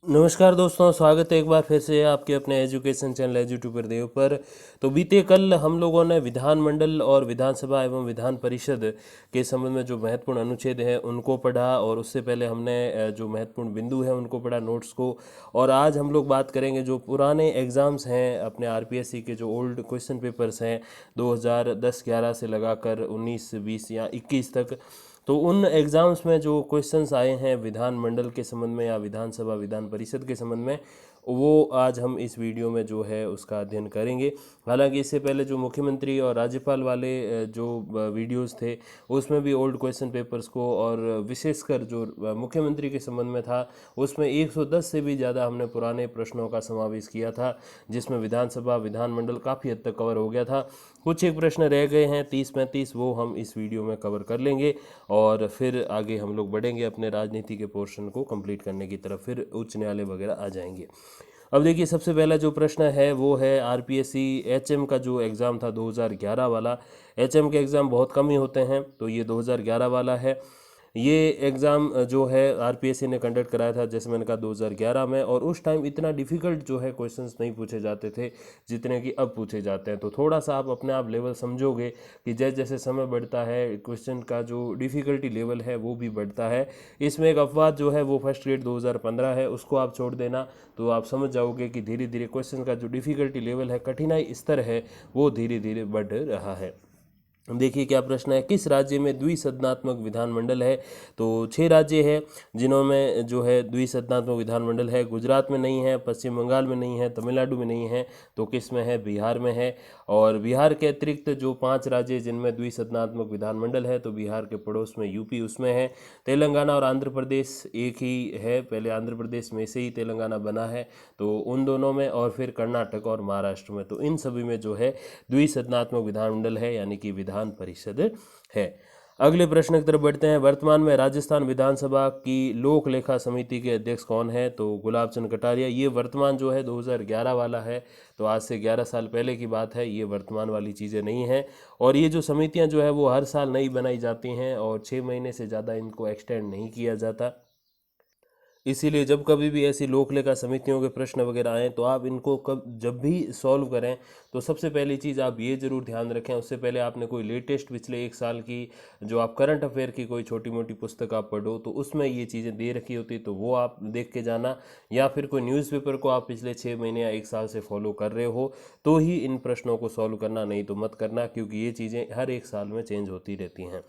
नमस्कार दोस्तों, स्वागत है एक बार फिर से आपके अपने एजुकेशन चैनल एजुट्यूबर देव पर। तो बीते कल हम लोगों ने विधानमंडल और विधानसभा एवं विधान परिषद के संबंध में जो महत्वपूर्ण अनुच्छेद हैं उनको पढ़ा, और उससे पहले हमने जो महत्वपूर्ण बिंदु हैं उनको पढ़ा, नोट्स को। और आज हम लोग बात करेंगे जो पुराने एग्ज़ाम्स हैं अपने आरपीएससी के, जो ओल्ड क्वेश्चन पेपर्स हैं 2010-11 से लगाकर 19-20 या 21 तक। तो उन एग्ज़ाम्स में जो क्वेश्चंस आए हैं विधानमंडल के संबंध में या विधानसभा विधान परिषद के संबंध में, वो आज हम इस वीडियो में जो है उसका अध्ययन करेंगे। हालांकि इससे पहले जो मुख्यमंत्री और राज्यपाल वाले जो वीडियोस थे उसमें भी ओल्ड क्वेश्चन पेपर्स को, और विशेषकर जो मुख्यमंत्री के संबंध में था उसमें 110 से भी ज़्यादा हमने पुराने प्रश्नों का समावेश किया था, जिसमें विधानसभा विधानमंडल काफ़ी हद तक कवर हो गया था। कुछ एक प्रश्न रह गए हैं 30-35, वो हम इस वीडियो में कवर कर लेंगे और फिर आगे हम लोग बढ़ेंगे अपने राजनीति के पोर्शन को कंप्लीट करने की तरफ, फिर उच्च न्यायालय वगैरह आ जाएंगे। अब देखिए, सबसे पहला जो प्रश्न है वो है आरपीएससी एचएम का जो एग्ज़ाम था 2011 वाला। एचएम के एग्ज़ाम बहुत कम ही होते हैं, तो ये 2011 वाला है। ये एग्ज़ाम जो है आरपीएससी ने कंडक्ट कराया था, जैसे मैंने कहा 2011 में, और उस टाइम इतना डिफ़िकल्ट जो है क्वेश्चंस नहीं पूछे जाते थे जितने कि अब पूछे जाते हैं। तो थोड़ा सा आप अपने आप लेवल समझोगे कि जैसे जैसे समय बढ़ता है क्वेश्चन का जो डिफ़िकल्टी लेवल है वो भी बढ़ता है। इसमें एक अपवाद जो है वो फर्स्ट ग्रेड 2015 है, उसको आप छोड़ देना तो आप समझ जाओगे कि धीरे धीरे क्वेश्चन का जो डिफ़िकल्टी लेवल है, कठिनाई स्तर है, वो धीरे धीरे बढ़ रहा है। देखिए क्या प्रश्न है, किस राज्य में द्विसदनात्मक विधानमंडल है। तो 6 राज्य हैं जिन्होंने जो है द्विसदनात्मक विधानमंडल है। गुजरात में नहीं है, पश्चिम बंगाल में नहीं है, तमिलनाडु में नहीं है, तो किस में है, बिहार में है। और बिहार के अतिरिक्त जो 5 राज्य जिनमें द्विसदनात्मक विधानमंडल है, तो बिहार के पड़ोस में यूपी उसमें है। तेलंगाना और आंध्र प्रदेश एक ही है, पहले आंध्र प्रदेश में से ही तेलंगाना बना है, तो उन दोनों में, और फिर कर्नाटक और महाराष्ट्र में, तो इन सभी में जो है द्विसदनात्मक विधानमंडल है, यानी कि विधान परिषद है। अगले प्रश्न की तरफ बढ़ते हैं। वर्तमान में राजस्थान विधानसभा की लोक लेखा समिति के अध्यक्ष कौन है। तो गुलाब चंद कटारिया। ये वर्तमान जो है 2011 वाला है, तो आज से 11 साल पहले की बात है, ये वर्तमान वाली चीज़ें नहीं हैं। और ये जो समितियां जो है वो हर साल नई बनाई जाती हैं और 6 महीने से ज़्यादा इनको एक्सटेंड नहीं किया जाता। इसीलिए जब कभी भी ऐसी लोक लेखा समितियों के प्रश्न वगैरह आएँ तो आप इनको जब भी सॉल्व करें तो सबसे पहली चीज़ आप ये ज़रूर ध्यान रखें, उससे पहले आपने कोई लेटेस्ट पिछले 1 साल की जो आप करंट अफेयर की कोई छोटी मोटी पुस्तक आप पढ़ो, तो उसमें ये चीज़ें दे रखी होती, तो वो आप देख के जाना। या फिर कोई न्यूज़पेपर को आप पिछले 6 महीने या 1 साल से फॉलो कर रहे हो तो ही इन प्रश्नों को सॉल्व करना, नहीं तो मत करना, क्योंकि ये चीज़ें हर 1 साल में चेंज होती रहती हैं।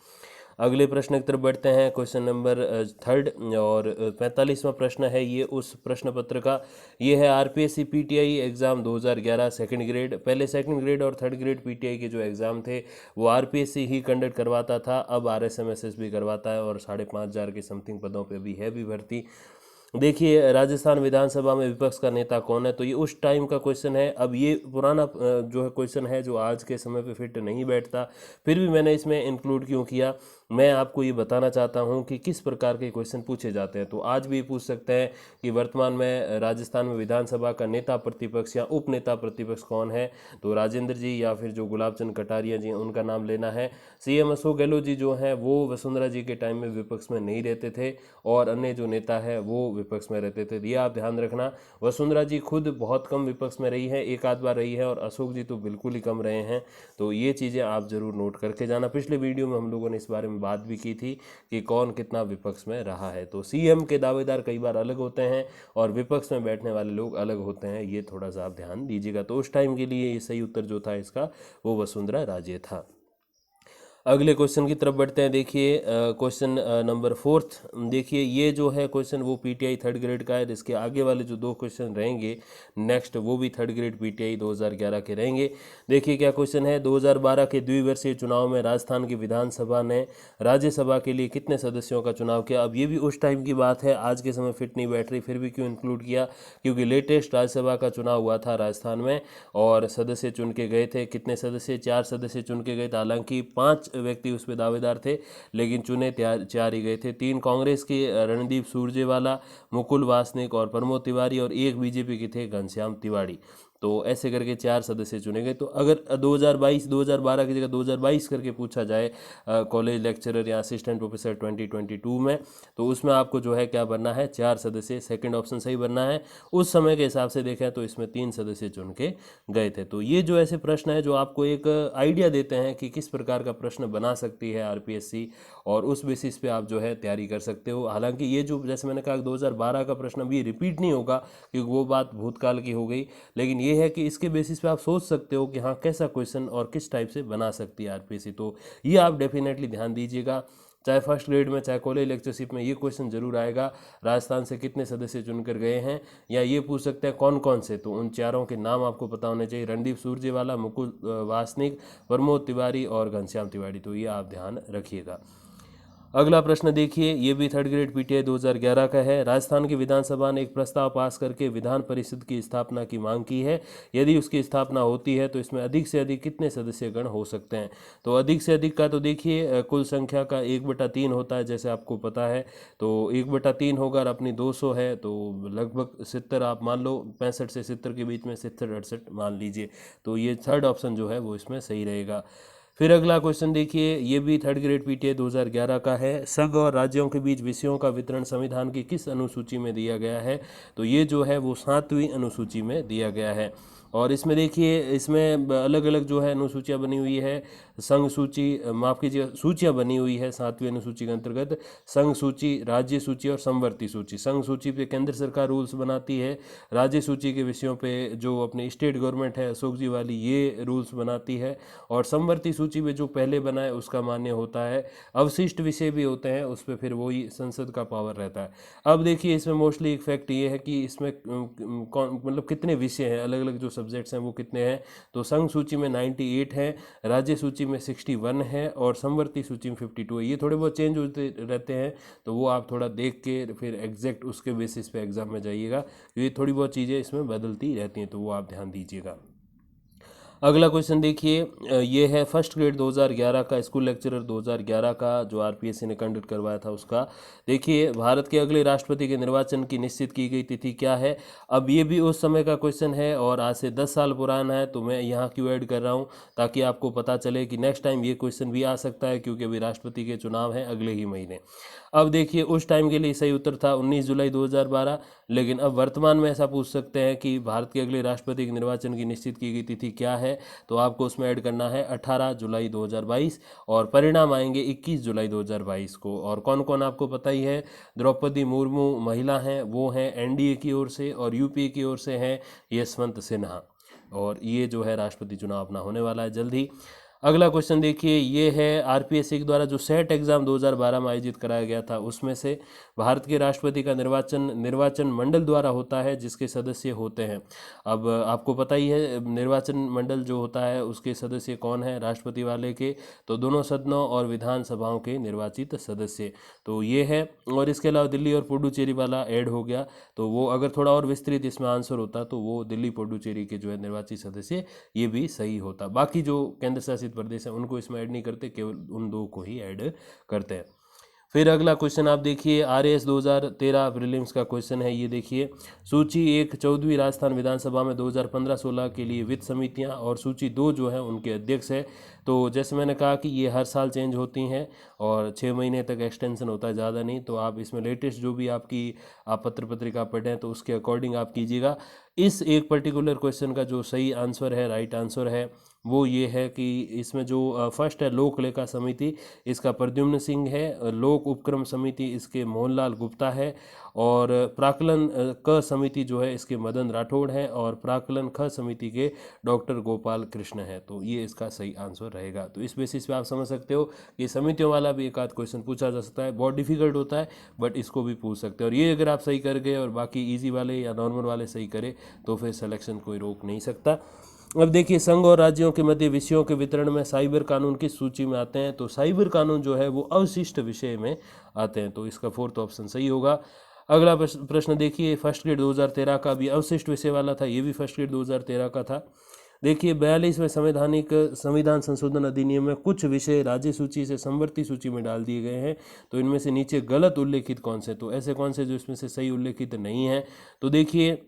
अगले प्रश्न की तरफ बढ़ते हैं, क्वेश्चन नंबर 3 और 45वां प्रश्न है ये उस प्रश्न पत्र का। ये है RPSC PTI exam 2011 second grade. पहले सेकंड ग्रेड और थर्ड ग्रेड पीटीआई के जो एग्ज़ाम थे वो आरपीएससी ही कंडक्ट करवाता था, अब आरएसएमएसएस भी करवाता है, और 5,500 के समथिंग पदों पे भी है भी भर्ती। देखिए, राजस्थान विधानसभा में विपक्ष का नेता कौन है, तो ये उस टाइम का क्वेश्चन है। अब ये पुराना जो है क्वेश्चन है जो आज के समय पे फिट नहीं बैठता, फिर भी मैंने इसमें इंक्लूड क्यों किया, मैं आपको ये बताना चाहता हूँ कि किस प्रकार के क्वेश्चन पूछे जाते हैं। तो आज भी पूछ सकते हैं कि वर्तमान में राजस्थान में विधानसभा का नेता प्रतिपक्ष या उप नेता प्रतिपक्ष कौन है, तो राजेंद्र जी या फिर जो गुलाब चंद कटारिया जी हैं उनका नाम लेना है। सीएम अशोक गहलोत जी जो हैं वो वसुंधरा जी के टाइम में विपक्ष में नहीं रहते थे, और अन्य जो नेता है वो विपक्ष में रहते थे, ये आप ध्यान रखना। वसुंधरा जी खुद बहुत कम विपक्ष में रही है, एक आध बार रही है, और अशोक जी तो बिल्कुल ही कम रहे हैं, तो ये चीज़ें आप ज़रूर नोट करके जाना। पिछले वीडियो में हम लोगों ने इस बारे में बात भी की थी कि कौन कितना विपक्ष में रहा है। तो सीएम के दावेदार कई बार अलग होते हैं और विपक्ष में बैठने वाले लोग अलग होते हैं, ये थोड़ा सा आप ध्यान दीजिएगा। तो उस टाइम के लिए ये सही उत्तर जो था इसका वो वसुंधरा राजे था। अगले क्वेश्चन की तरफ बढ़ते हैं। देखिए क्वेश्चन नंबर 4। देखिए ये जो है क्वेश्चन वो पीटीआई थर्ड ग्रेड का है, जिसके आगे वाले जो 2 क्वेश्चन रहेंगे नेक्स्ट, वो भी थर्ड ग्रेड पीटीआई 2011 के रहेंगे। देखिए क्या क्वेश्चन है, 2012 के द्विवर्षीय चुनाव में राजस्थान की विधानसभा ने राज्यसभा के लिए कितने सदस्यों का चुनाव किया। अब ये भी उस टाइम की बात है, आज के समय फिट नहीं बैठ रही, फिर भी क्यों इंक्लूड किया, क्योंकि लेटेस्ट राज्यसभा का चुनाव हुआ था राजस्थान में और सदस्य चुन के गए थे। कितने सदस्य, 4 सदस्य चुन के गए थे। हालांकि 5 व्यक्ति उसमें दावेदार थे, लेकिन चुने 4 ही गए थे। 3 कांग्रेस के रणदीप सुरजेवाला, मुकुल वासनिक और प्रमोद तिवारी, और 1 बीजेपी के थे घनश्याम तिवाड़ी। तो ऐसे करके 4 सदस्य चुने गए। तो अगर 2012 की जगह 2022 करके पूछा जाए कॉलेज लेक्चरर या असिस्टेंट प्रोफेसर 2022 में, तो उसमें आपको जो है क्या बनना है, 4 सदस्य, सेकंड ऑप्शन सही बनना है। उस समय के हिसाब से देखें तो इसमें 3 सदस्य चुन के गए थे। तो ये जो ऐसे प्रश्न है जो आपको एक आइडिया देते हैं कि किस प्रकार का प्रश्न बना सकती है आरपीएससी, और उस बेसिस पे आप जो है तैयारी कर सकते हो। हालांकि ये जो जैसे मैंने कहा 2012 का प्रश्न भी रिपीट नहीं होगा क्योंकि वो बात भूतकाल की हो गई, लेकिन ये है कि इसके बेसिस पे आप सोच सकते हो कि हाँ कैसा क्वेश्चन और किस टाइप से बना सकती है आरपीएससी। तो ये आप डेफिनेटली ध्यान दीजिएगा। चाहे फर्स्ट ग्रेड में चाहे कॉलेज लेक्चरशिप में ये क्वेश्चन जरूर आएगा, राजस्थान से कितने सदस्य चुनकर गए हैं, या ये पूछ सकते हैं कौन कौन से, तो उन चारों के नाम आपको पता होने चाहिए, रणदीप सुरजेवाला, मुकुल वासनिक, प्रमोद तिवारी और घनश्याम तिवारी। तो ये आप ध्यान रखिएगा। अगला प्रश्न देखिए, ये भी थर्ड ग्रेड पीटीआई 2011 का है। राजस्थान की विधानसभा ने एक प्रस्ताव पास करके विधान परिषद की स्थापना की मांग की है। यदि उसकी स्थापना होती है तो इसमें अधिक से अधिक कितने सदस्यगण हो सकते हैं। तो अधिक से अधिक का तो देखिए कुल संख्या का 1/3 होता है, जैसे आपको पता है। तो 1/3 होगा और अपनी 200 है तो लगभग 70 आप मान लो, 65 से 70 के बीच में 67-68 मान लीजिए। तो ये थर्ड ऑप्शन जो है वो इसमें सही रहेगा। फिर अगला क्वेश्चन देखिए, ये भी थर्ड ग्रेड पीटीआई 2011 का है। संघ और राज्यों के बीच विषयों का वितरण संविधान की किस अनुसूची में दिया गया है। तो ये जो है वो 7वीं अनुसूची में दिया गया है। और इसमें देखिए, इसमें अलग अलग जो है अनुसूचियाँ बनी हुई है। संघ सूची, माफ़ कीजिए, सूचियाँ बनी हुई है 7वीं अनुसूची के अंतर्गत। संघ सूची, राज्य सूची और समवर्ती सूची। संघ सूची पे केंद्र सरकार रूल्स बनाती है। राज्य सूची के विषयों पे जो अपनी स्टेट गवर्नमेंट है अशोक जी वाली, ये रूल्स बनाती है। और समवर्ती सूची में जो पहले बना है उसका मान्य होता है। अवशिष्ट विषय भी होते हैं, उस पर फिर वही संसद का पावर रहता है। अब देखिए, इसमें मोस्टली एक फैक्ट ये है कि इसमें कौन मतलब कितने विषय हैं, अलग अलग जो सब्जेक्ट्स हैं वो कितने हैं। तो संघ सूची में 98 है, राज्य सूची में 61 है और समवर्ती सूची में 52 है। ये थोड़े बहुत चेंज होते रहते हैं, तो वो आप थोड़ा देख के फिर एग्जैक्ट उसके बेसिस पे एग्जाम में जाइएगा। ये थोड़ी बहुत चीज़ें इसमें बदलती रहती हैं, तो वो आप ध्यान दीजिएगा। अगला क्वेश्चन देखिए, ये है फर्स्ट ग्रेड 2011 का, स्कूल लेक्चरर 2011 का जो आरपीएससी ने कंडक्ट करवाया था उसका। देखिए, भारत के अगले राष्ट्रपति के निर्वाचन की निश्चित की गई तिथि क्या है। अब ये भी उस समय का क्वेश्चन है और आज से 10 साल पुराना है, तो मैं यहाँ क्यों ऐड कर रहा हूँ, ताकि आपको पता चले कि नेक्स्ट टाइम ये क्वेश्चन भी आ सकता है, क्योंकि अभी राष्ट्रपति के चुनाव हैं अगले ही महीने। अब देखिए, उस टाइम के लिए सही उत्तर था 19 जुलाई 2012, लेकिन अब वर्तमान में ऐसा पूछ सकते हैं कि भारत के अगले राष्ट्रपति के निर्वाचन की निश्चित की गई तिथि क्या है। तो आपको उसमें ऐड करना है 18 जुलाई 2022 और परिणाम आएंगे 21 जुलाई 2022 को। और कौन कौन आपको पता ही है, द्रौपदी मुर्मू महिला हैं, वो हैं एनडीए की ओर से, और यूपीए की ओर से हैं यशवंत सिन्हा। और ये जो है राष्ट्रपति चुनाव अपना होने वाला है जल्द ही। अगला क्वेश्चन देखिए, ये है आरपीएससी के द्वारा जो सेट एग्जाम 2012 में आयोजित कराया गया था उसमें से भारत के राष्ट्रपति का निर्वाचन मंडल द्वारा होता है, जिसके सदस्य होते हैं। अब आपको पता ही है निर्वाचन मंडल जो होता है उसके सदस्य कौन है, राष्ट्रपति वाले के, तो दोनों सदनों और विधानसभाओं के निर्वाचित सदस्य, तो ये है। और इसके अलावा दिल्ली और पुडुचेरी वाला ऐड हो गया, तो वो अगर थोड़ा और विस्तृत इसमें आंसर होता तो वो दिल्ली पुडुचेरी के जो है निर्वाचित सदस्य, ये भी सही होता। बाकी जो केंद्र शासित प्रदेश है उनको इसमें ऐड नहीं करते, केवल उन दो को ही ऐड करते हैं। फिर अगला क्वेश्चन आप देखिए, आरएएस 2013 प्रीलिम्स का क्वेश्चन है। ये देखिए, सूची 1 14वीं राजस्थान विधानसभा में 2015-16 के लिए वित्त समितियां, और सूची 2 जो है उनके अध्यक्ष है। तो जैसे मैंने कहा कि ये हर साल चेंज होती हैं और 6 महीने तक एक्सटेंशन होता है, ज़्यादा नहीं। तो आप इसमें लेटेस्ट जो भी आपकी आप पत्र पत्रिका पढ़ें तो उसके अकॉर्डिंग आप कीजिएगा। इस एक पर्टिकुलर क्वेश्चन का जो सही आंसर है, राइट आंसर है, वो ये है कि इसमें जो फर्स्ट है लोक लेखा समिति, इसका प्रद्युम्न सिंह है। लोक उपक्रम समिति इसके मोहनलाल गुप्ता है। और प्राकलन क समिति जो है इसके मदन राठौड़ है। और प्राकलन ख समिति के डॉक्टर गोपाल कृष्ण है। तो ये इसका सही आंसर रहेगा। तो इस बेसिस पे आप समझ सकते हो कि समितियों वाला भी एक आध क्वेश्चन पूछा जा सकता है, बहुत डिफिकल्ट होता है बट इसको भी पूछ सकते हैं। और ये अगर आप सही कर गए और बाकी ईजी वाले या नॉर्मल वाले सही करे तो फिर सिलेक्शन कोई रोक नहीं सकता। अब देखिए, संघ और राज्यों के मध्य विषयों के वितरण में साइबर कानून किस सूची में आते हैं। तो साइबर कानून जो है वो अवशिष्ट विषय में आते हैं, तो इसका फोर्थ ऑप्शन सही होगा। अगला प्रश्न देखिए, फर्स्ट ग्रेड 2013 का भी अवशिष्ट विषय वाला था, ये भी फर्स्ट ग्रेड 2013 का था। देखिए, 42वें संविधान संशोधन अधिनियम में कुछ विषय राज्य सूची से समवर्ती सूची में डाल दिए गए हैं। तो इनमें से नीचे गलत उल्लेखित कौन से, तो ऐसे कौन से जो इसमें से सही उल्लेखित नहीं है। तो देखिए,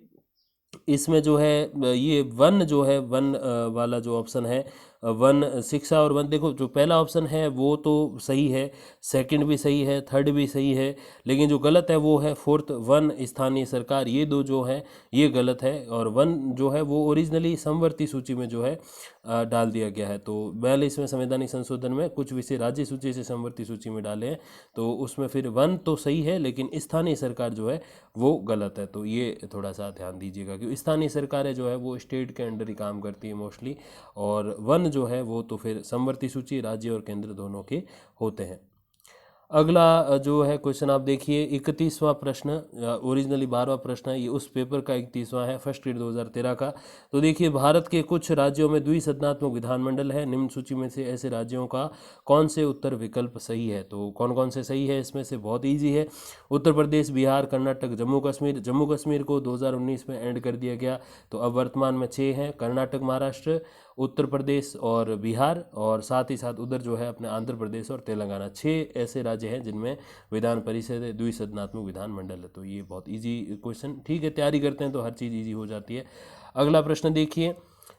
इसमें जो है ये वन जो है वन वाला जो ऑप्शन है वन शिक्षा और वन, देखो जो पहला ऑप्शन है वो तो सही है, सेकंड भी सही है, थर्ड भी सही है, लेकिन जो गलत है वो है फोर्थ वन स्थानीय सरकार, ये दो जो है ये गलत है। और वन जो है वो ओरिजिनली समवर्ती सूची में जो है डाल दिया गया है। तो 42वें संवैधानिक संशोधन में कुछ विषय राज्य सूची से समवर्ती सूची में डाले हैं, तो उसमें फिर वन तो सही है लेकिन स्थानीय सरकार जो है वो गलत है। तो ये थोड़ा सा ध्यान दीजिएगा कि स्थानीय सरकारें जो है वो स्टेट के अंडर ही काम करती है मोस्टली, और वन जो है वो तो फिर समवर्ती सूची राज्य और केंद्र दोनों के होते हैं। अगला जो है क्वेश्चन आप देखिए 31वां प्रश्न, ओरिजिनली 12वां प्रश्न है, ये उस पेपर का 31वां है, फर्स्ट ग्रेड 2013 का। तो देखिए भारत के कुछ राज्यों में द्विसदनात्मक विधानमंडल है, निम्न सूची में से ऐसे राज्यों का कौन से उत्तर विकल्प सही है। तो कौन कौन से सही है इसमें से, बहुत ईजी है, उत्तर प्रदेश, बिहार, कर्नाटक, जम्मू कश्मीर। जम्मू कश्मीर को 2019 में ऐड कर दिया गया, तो अब वर्तमान में 6 हैं, कर्नाटक, महाराष्ट्र, उत्तर प्रदेश और बिहार, और साथ ही साथ उधर जो है अपने आंध्र प्रदेश और तेलंगाना, 6 ऐसे राज्य हैं जिनमें विधान परिषद द्विसदनात्मक विधानमंडल है। तो ये बहुत इजी क्वेश्चन, ठीक है, तैयारी करते हैं तो हर चीज़ इजी हो जाती है। अगला प्रश्न देखिए,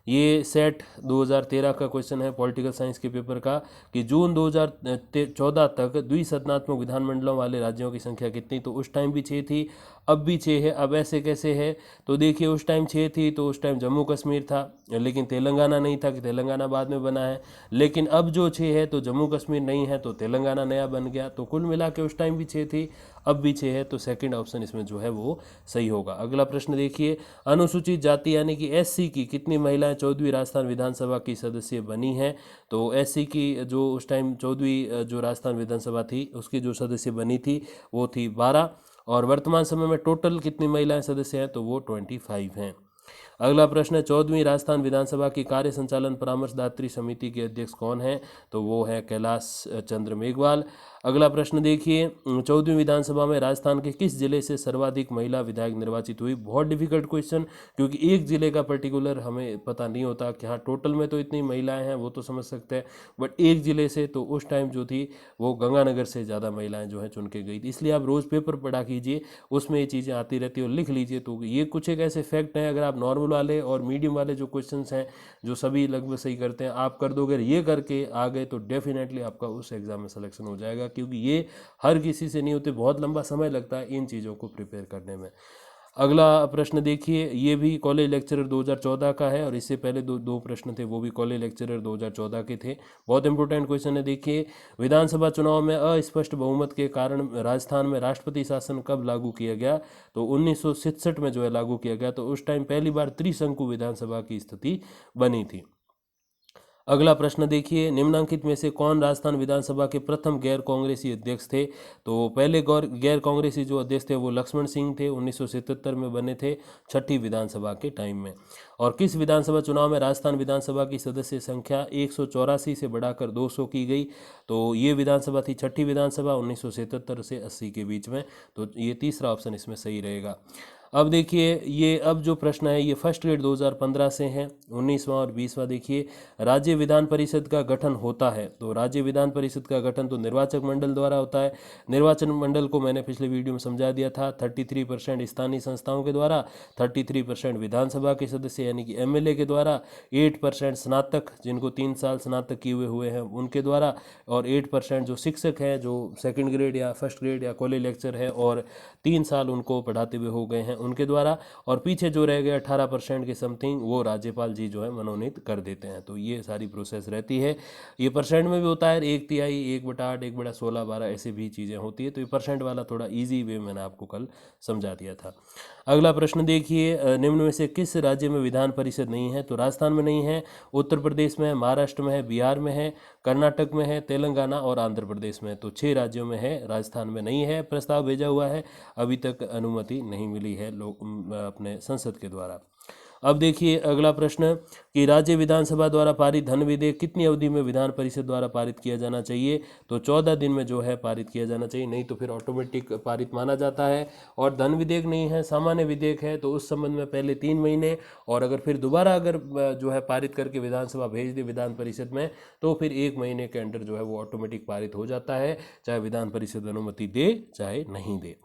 ये सेट 2013 का क्वेश्चन है पॉलिटिकल साइंस के पेपर का, कि जून 2014 तक द्विसदनात्मक विधानमंडलों वाले राज्यों की संख्या कितनी। तो उस टाइम भी 6 थी, अब भी 6 है। अब ऐसे कैसे है, तो देखिए उस टाइम 6 थी तो उस टाइम जम्मू कश्मीर था, लेकिन तेलंगाना नहीं था कि तेलंगाना बाद में बना है, लेकिन अब जो 6 है तो जम्मू कश्मीर नहीं है तो तेलंगाना नया बन गया। तो कुल मिला के उस टाइम भी 6 थी, अब भी 6 है, तो सेकंड ऑप्शन इसमें जो है वो सही होगा। अगला प्रश्न देखिए, अनुसूचित जाति यानी कि एससी की कितनी महिलाएं 14वीं राजस्थान विधानसभा की सदस्य बनी हैं। तो एससी की जो उस टाइम 14वीं जो राजस्थान विधानसभा थी उसकी जो सदस्य बनी थी वो थी 12, और वर्तमान समय में टोटल कितनी महिलाएं सदस्य हैं तो वो 25 हैं। अगला प्रश्न है, 14वीं राजस्थान विधानसभा की कार्य संचालन परामर्शदात्री समिति के अध्यक्ष कौन है। तो वो है कैलाश चंद्र मेघवाल। अगला प्रश्न देखिए, 14वीं विधानसभा में राजस्थान के किस जिले से सर्वाधिक महिला विधायक निर्वाचित हुई। बहुत डिफिकल्ट क्वेश्चन, क्योंकि एक जिले का पर्टिकुलर हमें पता नहीं होता कि हाँ टोटल में तो इतनी महिलाएं हैं वो तो समझ सकते हैं, बट एक जिले से, तो उस टाइम जो थी वो गंगानगर से ज़्यादा महिलाएं जो है चुन के गई थी। इसलिए आप रोज़ पेपर पढ़ा कीजिए, उसमें ये चीज़ें आती रहती है, और लिख लीजिए। तो ये कुछ एक ऐसे फैक्ट हैं, अगर आप नॉर्मल वाले और मीडियम वाले जो क्वेश्चंस हैं जो सभी लगभग सही करते हैं आप कर दोगे, ये करके आ गए तो डेफिनेटली आपका उस एग्ज़ाम में सिलेक्शन हो जाएगा, क्योंकि ये हर किसी से नहीं होते, बहुत लंबा समय लगता है इन चीज़ों को प्रिपेयर करने में। अगला प्रश्न देखिए, ये भी कॉलेज लेक्चरर 2014 का है, और इससे पहले दो प्रश्न थे वो भी कॉलेज लेक्चरर 2014 के थे। बहुत इंपॉर्टेंट क्वेश्चन है। देखिए, विधानसभा चुनाव में अस्पष्ट बहुमत के कारण राजस्थान में राष्ट्रपति शासन कब लागू किया गया। तो 1967 में जो है लागू किया गया, तो उस टाइम पहली बार त्रिशंकु विधानसभा की स्थिति बनी थी। अगला प्रश्न देखिए, निम्नांकित में से कौन राजस्थान विधानसभा के प्रथम गैर कांग्रेसी अध्यक्ष थे। तो पहले गैर कांग्रेसी जो अध्यक्ष थे वो लक्ष्मण सिंह थे, 1977 में बने थे, छठी विधानसभा के टाइम में। और किस विधानसभा चुनाव में राजस्थान विधानसभा की सदस्य संख्या 184 से बढ़ाकर 200 की गई। तो ये विधानसभा थी छठी विधानसभा, 1977 से 80 के बीच में। तो ये तीसरा ऑप्शन इसमें सही रहेगा। अब देखिए, ये अब जो प्रश्न है ये फर्स्ट ग्रेड 2015 से हैं, 19वां और 20वां। देखिए, राज्य विधान परिषद का गठन होता है। तो राज्य विधान परिषद का गठन तो निर्वाचक मंडल द्वारा होता है। निर्वाचन मंडल को मैंने पिछले वीडियो में समझा दिया था, 33% स्थानीय संस्थाओं के द्वारा, 33% विधानसभा के सदस्य यानी कि एमएलए के द्वारा, 8% स्नातक जिनको 3 साल स्नातक किए हुए हैं उनके द्वारा, और 8% जो शिक्षक हैं जो सेकंड ग्रेड या फर्स्ट ग्रेड या कॉलेज लेक्चर है और 3 साल उनको पढ़ाते हुए हो गए हैं उनके द्वारा, और पीछे जो रह गए 18% के समथिंग वो राज्यपाल जी जो है मनोनीत कर देते हैं। तो ये सारी प्रोसेस रहती है। ये परसेंट में भी होता है, 1/3, 1/8, 1/16, 12 ऐसे भी चीज़ें होती है। तो ये परसेंट वाला थोड़ा ईजी वे मैंने आपको कल समझा दिया था। अगला प्रश्न देखिए, निम्न में से किस राज्य में विधान परिषद नहीं है। तो राजस्थान में नहीं है, उत्तर प्रदेश में है, महाराष्ट्र में है, बिहार में है, कर्नाटक में है, तेलंगाना और आंध्र प्रदेश में। तो 6 राज्यों में है, राजस्थान में नहीं है। प्रस्ताव भेजा हुआ है, अभी तक अनुमति नहीं मिली है लोग अपने संसद के द्वारा। अब देखिए अगला प्रश्न, कि राज्य विधानसभा द्वारा पारित धन विधेयक कितनी अवधि में विधान परिषद द्वारा पारित किया जाना चाहिए। तो 14 दिन में जो है पारित किया जाना चाहिए, नहीं तो फिर ऑटोमेटिक पारित माना जाता है। और धन विधेयक नहीं है, सामान्य विधेयक है, तो उस संबंध में पहले 3 महीने, और अगर फिर दोबारा अगर जो है पारित करके विधानसभा भेज दे विधान परिषद में, तो फिर 1 महीने के अंदर जो है वो ऑटोमेटिक पारित हो जाता है, चाहे विधान परिषद अनुमति दे चाहे नहीं दे।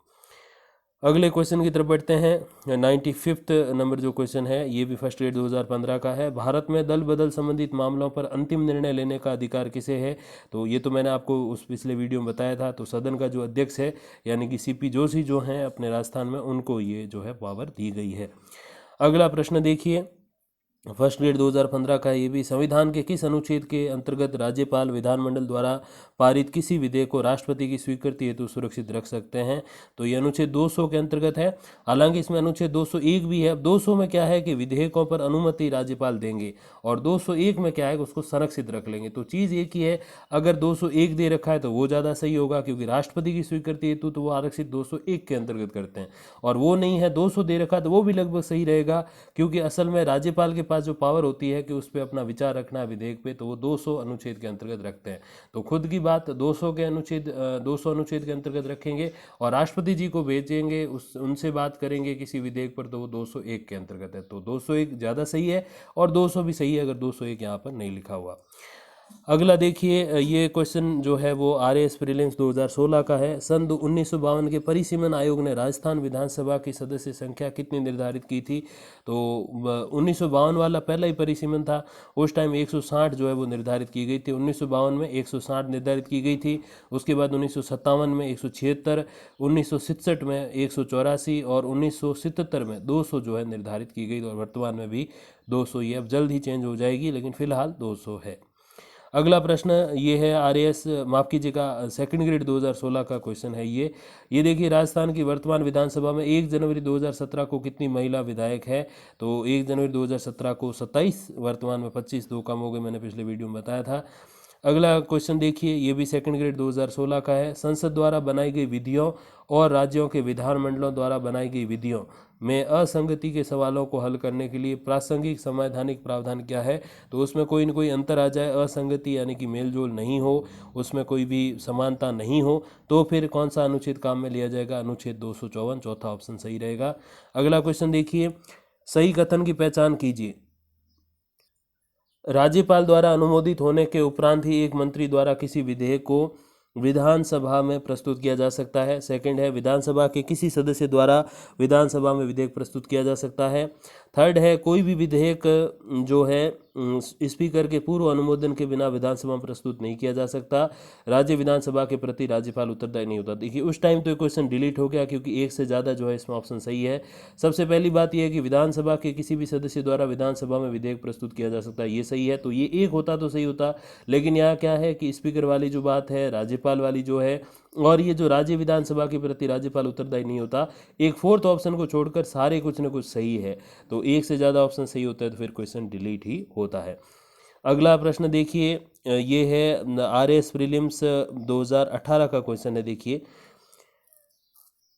अगले क्वेश्चन की तरफ बढ़ते हैं। 95वां नंबर जो क्वेश्चन है ये भी फर्स्ट ग्रेड 2015 का है। भारत में दल बदल संबंधित मामलों पर अंतिम निर्णय लेने का अधिकार किसे है? तो ये तो मैंने आपको उस पिछले वीडियो में बताया था। तो सदन का जो अध्यक्ष है यानी कि सीपी जोशी जो हैं अपने राजस्थान में, उनको ये जो है पावर दी गई है। अगला प्रश्न देखिए, फर्स्ट ग्रेड 2015 का, ये भी संविधान के किस अनुच्छेद के अंतर्गत राज्यपाल विधानमंडल द्वारा पारित किसी विधेयक को राष्ट्रपति की स्वीकृति हेतु सुरक्षित रख सकते हैं? तो ये अनुच्छेद 200 के अंतर्गत है। हालांकि इसमें अनुच्छेद 201 भी है। अब 200 में क्या है कि विधेयकों पर अनुमति राज्यपाल देंगे, और 201 में क्या है कि उसको संरक्षित रख लेंगे। तो चीज़ एक ही है, अगर 201 दे रखा है तो वो ज़्यादा सही होगा, क्योंकि राष्ट्रपति की स्वीकृति हेतु तो वो आरक्षित 201 के अंतर्गत करते हैं, और वो नहीं है 200 दे रखा, तो वो भी लगभग सही रहेगा, क्योंकि असल में राज्यपाल के पास जो पावर होती है कि उस पर अपना विचार रखना है विधेयक पे, तो वो 200 अनुच्छेद के अंतर्गत रखते हैं। तो खुद की बात 200 अनुच्छेद के अंतर्गत रखेंगे, और राष्ट्रपति जी को भेजेंगे, उनसे बात करेंगे किसी विधेयक पर, तो वो 201 के अंतर्गत है। तो 201 ज़्यादा सही है, और 200 भी सही है अगर 201 यहाँ पर नहीं लिखा हुआ। अगला देखिए, ये क्वेश्चन जो है वो RAS प्रीलिम्स 2016 का है। सन 1952 के परिसीमन आयोग ने राजस्थान विधानसभा की सदस्य संख्या कितनी निर्धारित की थी? तो 1952 वाला पहला ही परिसीमन था। उस टाइम 160 जो है वो निर्धारित की गई थी। 1952 में 160 निर्धारित की गई थी। उसके बाद 1957 में 176, 1967 में 184 और 1977 में 200 जो है निर्धारित की गई, और वर्तमान में भी 200 ही है। अब जल्द ही चेंज हो जाएगी, लेकिन फिलहाल 200 है। अगला प्रश्न ये है RAS, माफ़ कीजिएगा, सेकंड ग्रेड 2016 का क्वेश्चन है ये देखिए, राजस्थान की वर्तमान विधानसभा में 1 जनवरी 2017 को कितनी महिला विधायक है? तो 1 जनवरी 2017 को 27, वर्तमान में 25, 2 कम हो गए, मैंने पिछले वीडियो में बताया था। अगला क्वेश्चन देखिए, ये भी सेकंड ग्रेड 2016 का है। संसद द्वारा बनाई गई विधियों और राज्यों के विधानमंडलों द्वारा बनाई गई विधियों में असंगति के सवालों को हल करने के लिए प्रासंगिक संवैधानिक प्रावधान क्या है? तो उसमें कोई न कोई अंतर आ जाए, असंगति यानी कि मेलजोल नहीं हो, उसमें कोई भी समानता नहीं हो, तो फिर कौन सा अनुच्छेद काम में लिया जाएगा? अनुच्छेद 254, चौथा ऑप्शन सही रहेगा। अगला क्वेश्चन देखिए, सही कथन की पहचान कीजिए। राज्यपाल द्वारा अनुमोदित होने के उपरांत ही एक मंत्री द्वारा किसी विधेयक को विधानसभा में प्रस्तुत किया जा सकता है। सेकंड है, विधानसभा के किसी सदस्य द्वारा विधानसभा में विधेयक प्रस्तुत किया जा सकता है। थर्ड है, कोई भी विधेयक जो है स्पीकर के पूर्व अनुमोदन के बिना विधानसभा में प्रस्तुत नहीं किया जा सकता। राज्य विधानसभा के प्रति राज्यपाल उत्तरदायी नहीं होता। देखिए, उस टाइम तो ये क्वेश्चन डिलीट हो गया, क्योंकि एक से ज़्यादा जो है इसमें ऑप्शन सही है। सबसे पहली बात यह है कि विधानसभा के किसी भी सदस्य द्वारा विधानसभा में विधेयक प्रस्तुत किया जा सकता है, ये सही है। तो ये एक होता तो सही होता, लेकिन यहाँ क्या है कि स्पीकर वाली जो बात है, राज्यपाल वाली जो है, और ये जो राज्य विधानसभा के प्रति राज्यपाल उत्तरदायी नहीं होता, एक फोर्थ ऑप्शन को छोड़कर सारे कुछ न कुछ सही है। तो एक से ज़्यादा ऑप्शन सही होता है तो फिर क्वेश्चन डिलीट ही होता है। अगला प्रश्न देखिए, ये है RAS प्रीलिम्स 2018 का क्वेश्चन है। देखिए,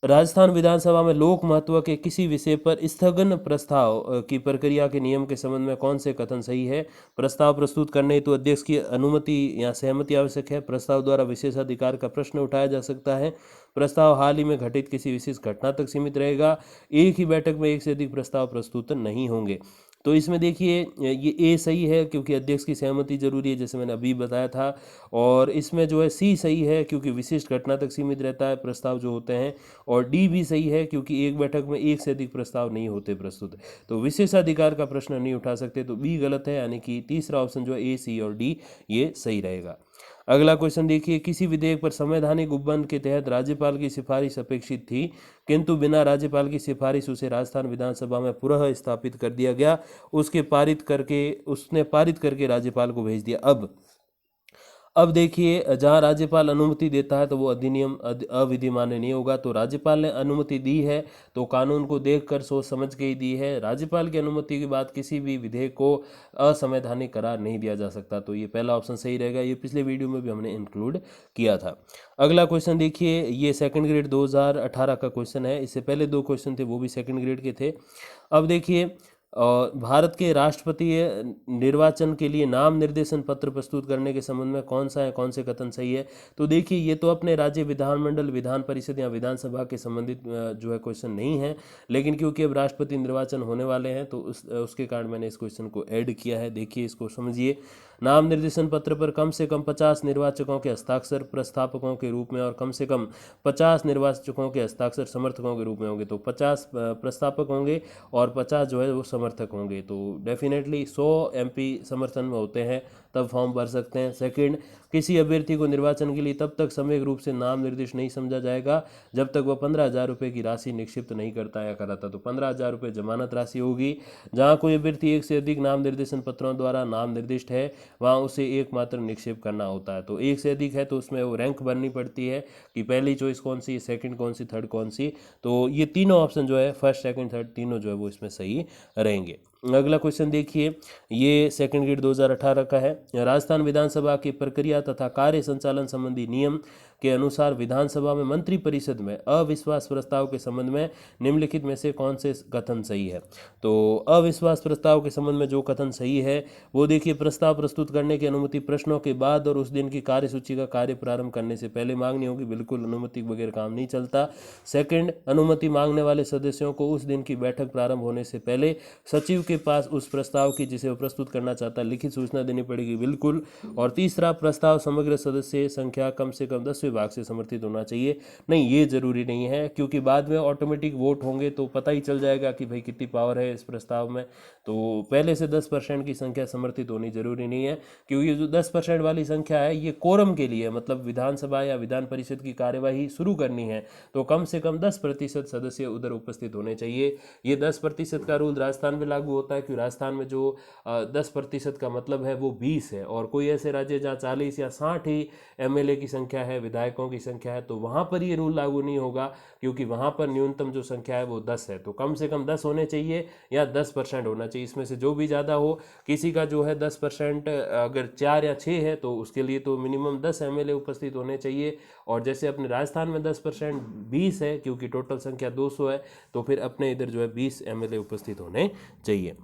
राजस्थान विधानसभा में लोक महत्व के किसी विषय पर स्थगन प्रस्ताव की प्रक्रिया के नियम के संबंध में कौन से कथन सही है? प्रस्ताव प्रस्तुत करने हेतु अध्यक्ष की अनुमति या सहमति आवश्यक है। प्रस्ताव द्वारा विशेषाधिकार का प्रश्न उठाया जा सकता है। प्रस्ताव हाल ही में घटित किसी विशेष घटना तक सीमित रहेगा। एक ही बैठक में एक से अधिक प्रस्ताव प्रस्तुत नहीं होंगे। तो इसमें देखिए, ये ए सही है, क्योंकि अध्यक्ष की सहमति जरूरी है, जैसे मैंने अभी बताया था। और इसमें जो है सी सही है, क्योंकि विशिष्ट घटना तक सीमित रहता है प्रस्ताव जो होते हैं। और डी भी सही है, क्योंकि एक बैठक में एक से अधिक प्रस्ताव नहीं होते प्रस्तुत। तो विशेषाधिकार का प्रश्न नहीं उठा सकते, तो बी गलत है, यानी कि तीसरा ऑप्शन जो है ए, सी और डी ये सही रहेगा। अगला क्वेश्चन देखिए, किसी विधेयक पर संवैधानिक उपबंध के तहत राज्यपाल की सिफारिश अपेक्षित थी, किंतु बिना राज्यपाल की सिफारिश उसे राजस्थान विधानसभा में पुनः स्थापित कर दिया गया। उसने पारित करके राज्यपाल को भेज दिया। अब देखिए, जहाँ राज्यपाल अनुमति देता है तो वो अधिनियम अविधि मान्य नहीं होगा। तो राज्यपाल ने अनुमति दी है तो कानून को देखकर सोच समझ के ही दी है। राज्यपाल की अनुमति के बाद किसी भी विधेयक को असंवैधानिक करार नहीं दिया जा सकता। तो ये पहला ऑप्शन सही रहेगा। ये पिछले वीडियो में भी हमने इंक्लूड किया था। अगला क्वेश्चन देखिए, ये सेकंड ग्रेड 2018 का क्वेश्चन है। इससे पहले 2 क्वेश्चन थे, वो भी सेकंड ग्रेड के थे। अब देखिए, और भारत के राष्ट्रपतीय निर्वाचन के लिए नाम निर्देशन पत्र प्रस्तुत करने के संबंध में कौन से कथन सही है? तो देखिए, ये तो अपने राज्य विधानमंडल, विधान परिषद या विधानसभा के संबंधित जो है क्वेश्चन नहीं है, लेकिन क्योंकि अब राष्ट्रपति निर्वाचन होने वाले हैं तो उसके कारण मैंने इस क्वेश्चन को ऐड किया है। देखिए, इसको समझिए। नाम निर्देशन पत्र पर कम से कम 50 निर्वाचकों के हस्ताक्षर प्रस्तावकों के रूप में और कम से कम 50 निर्वाचकों के हस्ताक्षर समर्थकों के रूप में होंगे। तो 50 प्रस्तावक होंगे और 50 जो है वो समर्थक होंगे। तो डेफिनेटली 100 MP समर्थन में होते हैं तब फॉर्म भर सकते हैं। सेकंड, किसी अभ्यर्थी को निर्वाचन के लिए तब तक सम्यक रूप से नाम निर्दिष्ट नहीं समझा जाएगा जब तक वह 15,000 रुपये की राशि निक्षिप्त नहीं करता या कराता। तो 15,000 रुपये जमानत राशि होगी। जहाँ कोई अभ्यर्थी एक से अधिक नाम निर्देशन पत्रों द्वारा नाम निर्दिष्ट है वहाँ उसे एकमात्र निक्षेप करना होता है। तो एक से अधिक है तो उसमें वो रैंक बननी पड़ती है कि पहली चॉइस कौन सी, सेकंड कौन सी, थर्ड कौन सी। तो ये तीनों ऑप्शन जो है फर्स्ट सेकंड थर्ड तीनों जो है वो इसमें सही रहेंगे। अगला क्वेश्चन देखिए, ये सेकंड ग्रेड 2018 का है। राजस्थान विधानसभा की प्रक्रिया तथा कार्य संचालन संबंधी नियम के अनुसार विधानसभा में मंत्री परिषद में अविश्वास प्रस्ताव के संबंध में निम्नलिखित में से कौन से कथन सही है। तो अविश्वास प्रस्ताव के संबंध में जो कथन सही है वो देखिए, प्रस्ताव प्रस्तुत करने की अनुमति प्रश्नों के बाद और उस दिन की कार्यसूची का कार्य प्रारंभ करने से पहले मांगनी होगी। बिल्कुल अनुमति बगैर काम नहीं चलता। सेकंड, अनुमति मांगने वाले सदस्यों को उस दिन की बैठक प्रारंभ होने से पहले सचिव के पास उस प्रस्ताव की जिसे वो प्रस्तुत करना चाहता है लिखित सूचना देनी पड़ेगी। बिल्कुल। और तीसरा, प्रस्ताव समग्र सदस्य संख्या कम से कम 10वें भाग से समर्थित होना चाहिए। नहीं, ये जरूरी नहीं है क्योंकि बाद में ऑटोमेटिक वोट होंगे तो पता ही चल जाएगा कि भाई कितनी पावर है इस प्रस्ताव में। तो पहले से 10% की संख्या समर्थित होनी जरूरी नहीं है क्योंकि ये जो 10% वाली संख्या है ये कोरम के लिए, मतलब विधानसभा या विधान परिषद की कार्यवाही शुरू करनी है तो कम से कम 10% सदस्य उधर उपस्थित होने चाहिए। ये 10% का रूल राजस्थान में लागू होता है क्योंकि राजस्थान में जो 10% का मतलब है वो 20 है और कोई ऐसे राज्य जहाँ 40 या 60 ही MLA की संख्या है, विधायकों की संख्या है, तो वहाँ पर ये रूल लागू नहीं होगा क्योंकि वहाँ पर न्यूनतम जो संख्या है वो 10 है। तो कम से कम 10 होने चाहिए या 10% होना चाहिए। इसमें से जो भी ज़्यादा हो, किसी का जो है 10% अगर 4 या 6 है तो उसके लिए तो मिनिमम 10 MLA उपस्थित होने चाहिए। और जैसे अपने राजस्थान में 10% 20 है क्योंकि टोटल संख्या 200 है, तो फिर अपने इधर जो है 20 MLA उपस्थित होने चाहिए।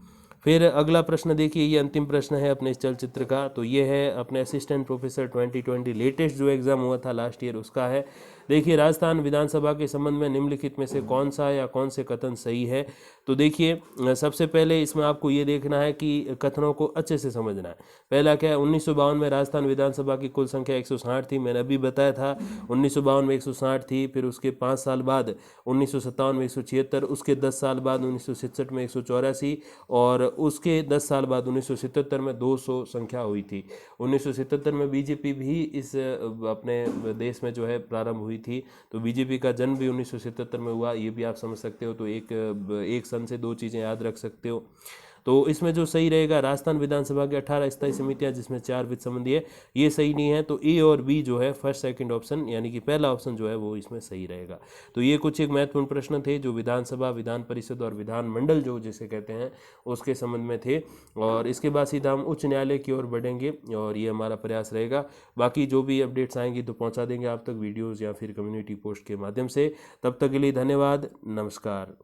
फिर अगला प्रश्न देखिए, ये अंतिम प्रश्न है अपने इस चलचित्र का। तो ये है अपने असिस्टेंट प्रोफेसर 2020 लेटेस्ट जो एग्ज़ाम हुआ था लास्ट ईयर उसका है। देखिए, राजस्थान विधानसभा के संबंध में निम्नलिखित में से कौन सा या कौन से कथन सही है। तो देखिए, सबसे पहले इसमें आपको ये देखना है कि कथनों को अच्छे से समझना है। पहला क्या है, 1952 में राजस्थान विधानसभा की कुल संख्या 160 थी। मैंने अभी बताया था 1952 में 160 थी। फिर उसके 5 साल बाद 1957 में 176, उसके 10 साल बाद 1967 में 184 और उसके 10 साल बाद 1977 में 200 संख्या हुई थी। 1977 में बीजेपी भी इस अपने देश में जो है प्रारंभ हुई थी। तो बीजेपी का जन्म भी 1977 में हुआ, ये भी आप समझ सकते हो। तो एक सन से दो चीज़ें याद रख सकते हो। तो इसमें जो सही रहेगा, राजस्थान विधानसभा की 18 स्थायी समितियां जिसमें 4 वित्त संबंधी है, ये सही नहीं है। तो ए और बी जो है फर्स्ट सेकंड ऑप्शन यानी कि पहला ऑप्शन जो है वो इसमें सही रहेगा। तो ये कुछ एक महत्वपूर्ण प्रश्न थे जो विधानसभा, विधान परिषद और विधानमंडल जो जिसे कहते हैं उसके संबंध में थे। और इसके बाद सीधा हम उच्च न्यायालय की ओर बढ़ेंगे और ये हमारा प्रयास रहेगा। बाकी जो भी अपडेट्स आएंगी तो पहुँचा देंगे आप तक वीडियोज़ या फिर कम्युनिटी पोस्ट के माध्यम से। तब तक के लिए धन्यवाद, नमस्कार।